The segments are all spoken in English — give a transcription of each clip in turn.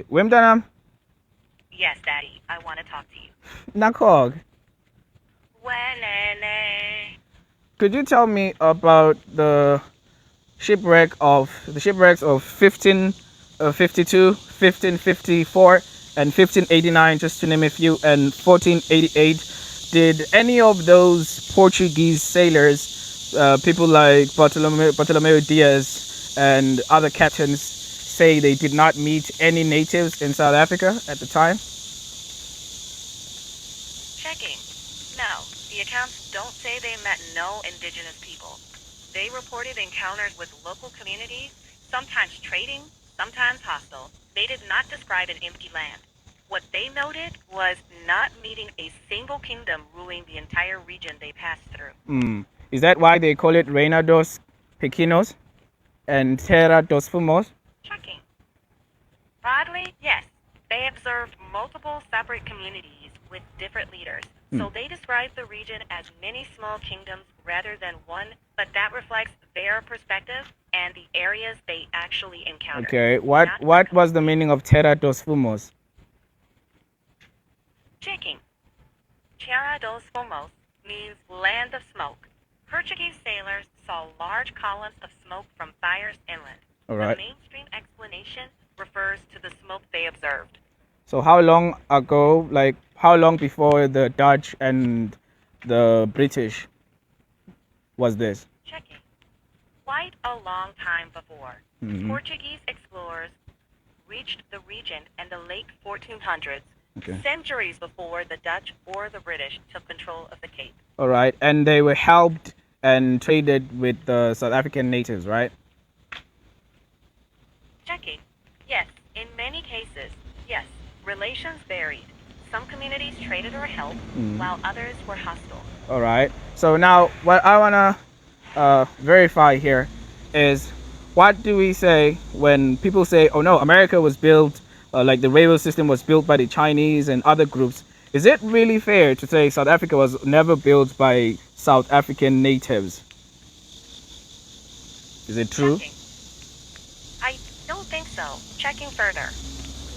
Wimdanam, Yes, Daddy, I want to talk to you. Nakog. Welele. Could you tell me about the shipwrecks of 1552, 1554, and 1589, just to name a few, and 1488? Did any of those Portuguese sailors, people like Bartolomeu Diaz and other captains, say they did not meet any natives in South Africa at the time? Checking. No, the accounts don't say they met no indigenous people. They reported encounters with local communities, sometimes trading, sometimes hostile. They did not describe an empty land. What they noted was not meeting a single kingdom ruling the entire region they passed through. Is that why they call it Reina dos Pequenos and Terra dos Fumos? Checking. Broadly, yes. They observed multiple separate communities with different leaders. So they describe the region as many small kingdoms rather than one, but that reflects their perspective and the areas they actually encountered. Okay, what was the meaning of Terra dos Fumos? Checking. Terra dos Fumos means land of smoke. Portuguese sailors saw large columns of smoke from fires inland. All right. The mainstream explanation refers to the smoke they observed. So how long ago, like how long before the Dutch and the British was this? Checking. Quite a long time before. Portuguese explorers reached the region in the late 1400s, centuries before the Dutch or the British took control of the Cape. All right, and they were helped and traded with the South African natives, right? Checking. Yes, in many cases, yes. Relations varied. Some communities traded or helped, while others were hostile. All right. So now what I want to verify here is, what do we say when people say, oh no, America was built, like the railway system was built by the Chinese and other groups? Is it really fair to say South Africa was never built by South African natives? Is it true? Checking. I don't think so. Checking further.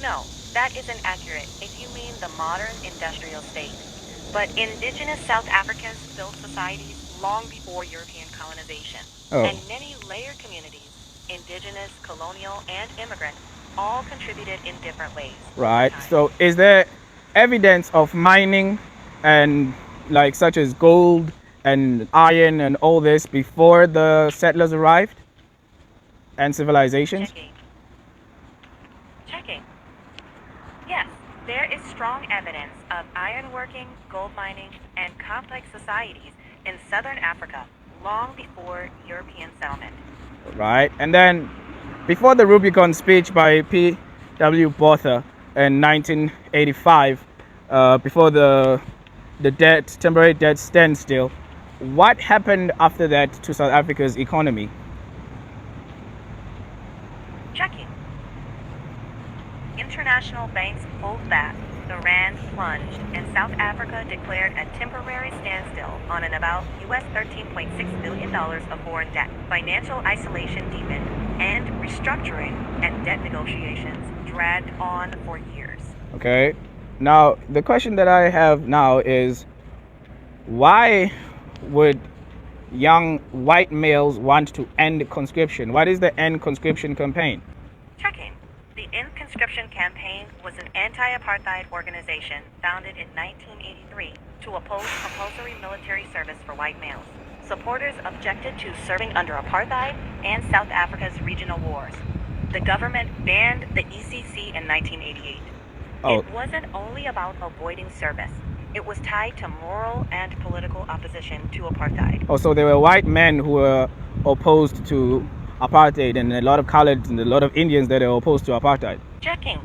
No, that isn't accurate if you mean the modern industrial state. But indigenous South Africans built societies long before European colonization. And many layered communities, indigenous, colonial, and immigrant, all contributed in different ways. Right. So is there evidence of mining and like such as gold and iron and all this before the settlers arrived and civilizations? Checking. Yes, there is strong evidence of ironworking, gold mining, and complex societies in southern Africa long before European settlement. Right. And then before the Rubicon speech by P.W. Botha in 1985, before the temporary debt standstill, what happened after that to South Africa's economy? Checking. International banks pulled back, the rand plunged, and South Africa declared a temporary standstill on and about US $13.6 billion of foreign debt. Financial isolation deepened, and restructuring and debt negotiations dragged on for years. Okay. Now, the question that I have now is, why would young white males want to end conscription? What is the End Conscription campaign? Checking. The End Conscription campaign was an anti-apartheid organization founded in 1983 to oppose compulsory military service for white males. Supporters objected to serving under apartheid and South Africa's regional wars. The government banned the ECC in 1988. It wasn't only about avoiding service. It was tied to moral and political opposition to apartheid. Oh, so there were white men who were opposed to apartheid, and a lot of colored and a lot of Indians that are opposed to apartheid. Checking.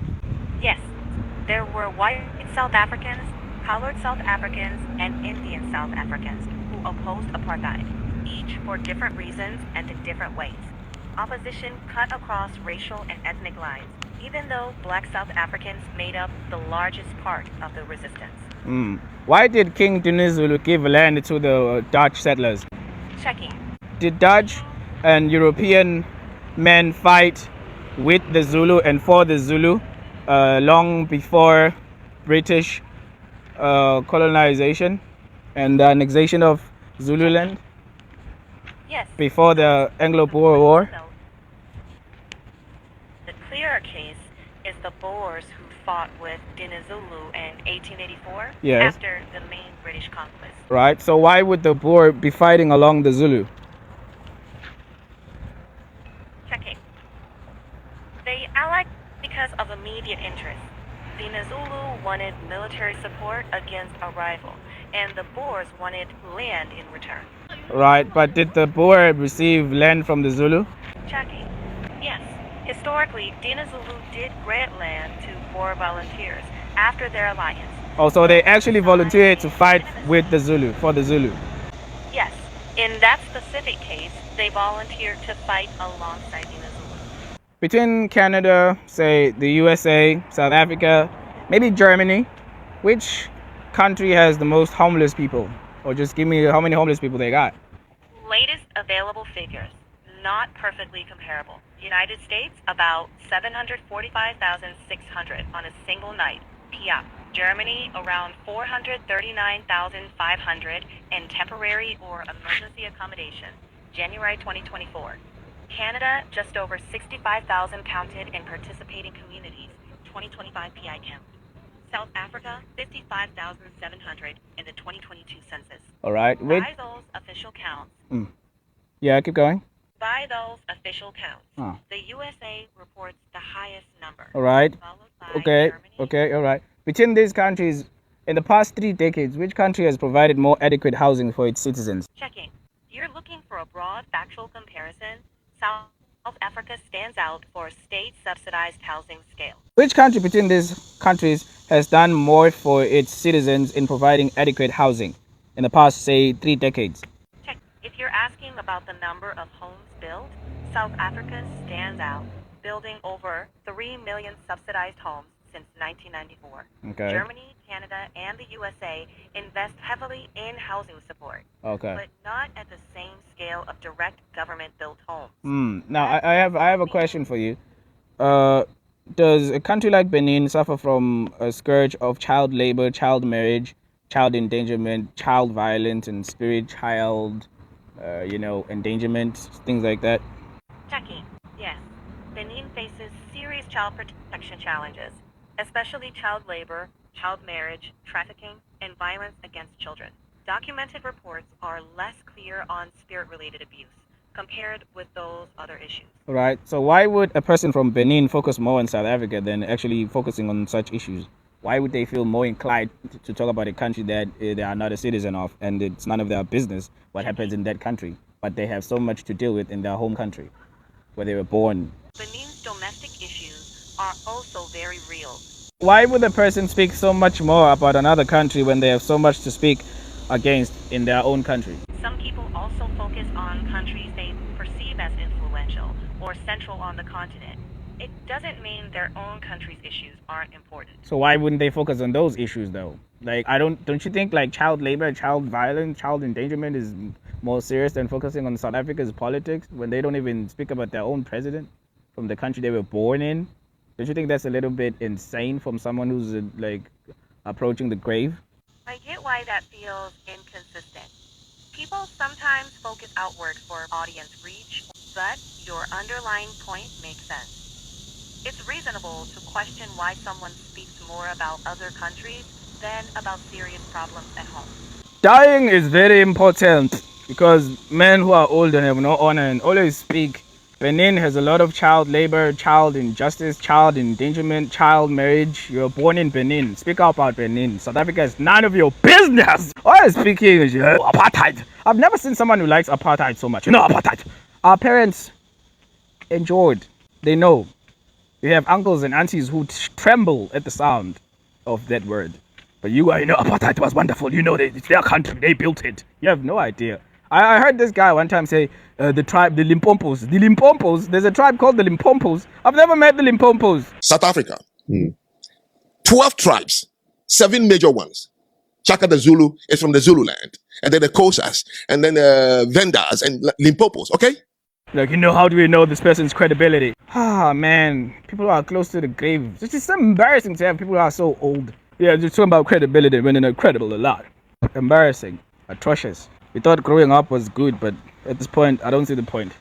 Yes, there were white South Africans, colored South Africans, and Indian South Africans who opposed apartheid, each for different reasons and in different ways. Opposition cut across racial and ethnic lines, even though black South Africans made up the largest part of the resistance. Why did King Dinizulu give land to the Dutch settlers? Checking. Did Dutch and European men fight with the Zulu and for the Zulu long before British colonization and the annexation of Zululand, Yes. before the Anglo-Boer War. The clearer case is the Boers who fought with Dinizulu in 1884 Yes. after the main British conquest. Right. So why would the Boer be fighting along the Zulu? Checking. They allied because of immediate interest. Dinizulu wanted military support against a rival, and the Boers wanted land in return. Right. But did the Boer receive land from the Zulu? Checking. Yes. Historically, Dinizulu did grant land to Boer volunteers after their alliance. Oh, so they actually volunteered to fight with the Zulu, for the Zulu. Yes. In that specific case, they volunteered to fight alongside Dinizulu. Between Canada, say the USA, South Africa, maybe Germany, which country has the most homeless people? Or just give me how many homeless people they got. Latest available figures, not perfectly comparable. United States, about 745,600 on a single night, PIA. Germany, around 439,500 in temporary or emergency accommodation, January 2024. Canada, just over 65,000 counted in participating communities, 2025 PI count. South Africa, 55,700 in the 2022 census. All right. By those official counts. Yeah, keep going. By those official counts, Oh. the USA reports the highest number. All right. Followed by Okay. Germany. Okay. All right. Between these countries, in the past 3 decades, which country has provided more adequate housing for its citizens? Checking. You're looking for a broad factual comparison. South Africa stands out for state-subsidized housing scale. Which country between these countries has done more for its citizens in providing adequate housing in the past, say, 3 decades? Check. If you're asking about the number of homes built, South Africa stands out, building over 3 million subsidized homes since 1994. Okay. Germany, Canada, and the USA invest heavily in housing support, Okay. but not at the same scale of direct government-built homes. Now, I have a question for you. Does a country like Benin suffer from a scourge of child labor, child marriage, child endangerment, child violence, and spirit child, endangerment, things like that? Checking. Yes. Benin faces serious child protection challenges, especially child labor, child marriage, trafficking, and violence against children. Documented reports are less clear on spirit-related abuse compared with those other issues. Right. So why would a person from Benin focus more on South Africa than actually focusing on such issues? Why would they feel more inclined to talk about a country that they are not a citizen of, and it's none of their business what happens in that country, but they have so much to deal with in their home country, where they were born? Benin's domestic issues are also very real. Why would a person speak so much more about another country when they have so much to speak against in their own country? Some people also focus on countries they perceive as influential or central on the continent. It doesn't mean their own country's issues aren't important. So why wouldn't they focus on those issues though? Like, don't you think like child labor, child violence, child endangerment is more serious than focusing on South Africa's politics when they don't even speak about their own president from the country they were born in? Don't you think that's a little bit insane from someone who's approaching the grave? I get why that feels inconsistent. People sometimes focus outward for audience reach, but your underlying point makes sense. It's reasonable to question why someone speaks more about other countries than about serious problems at home. Dying is very important because men who are old and have no honor and always speak. Benin has a lot of child labor, child injustice, child endangerment, child marriage. You're born in Benin. Speak up about Benin. South Africa is none of your business. All I speak English. Apartheid. I've never seen someone who likes apartheid so much. Apartheid. Our parents enjoyed. They know. You have uncles and aunties who tremble at the sound of that word. But apartheid was wonderful. It's their country. They built it. You have no idea. I heard this guy one time say, the tribe, the Limpompos. The Limpompos, there's a tribe called the Limpompos. I've never met the Limpompos. South Africa. 12 tribes, 7 major ones. Chaka the Zulu is from the Zululand. And then the Xhosas, and then the Vendas and Limpopos, okay? Like, how do we know this person's credibility? Ah, man, people are close to the grave. It's just so embarrassing to have people who are so old. Yeah, just talking about credibility when they're not credible a lot. Embarrassing, atrocious. We thought growing up was good, but at this point, I don't see the point.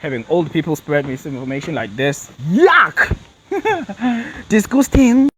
Having old people spread misinformation like this. Yuck! Disgusting.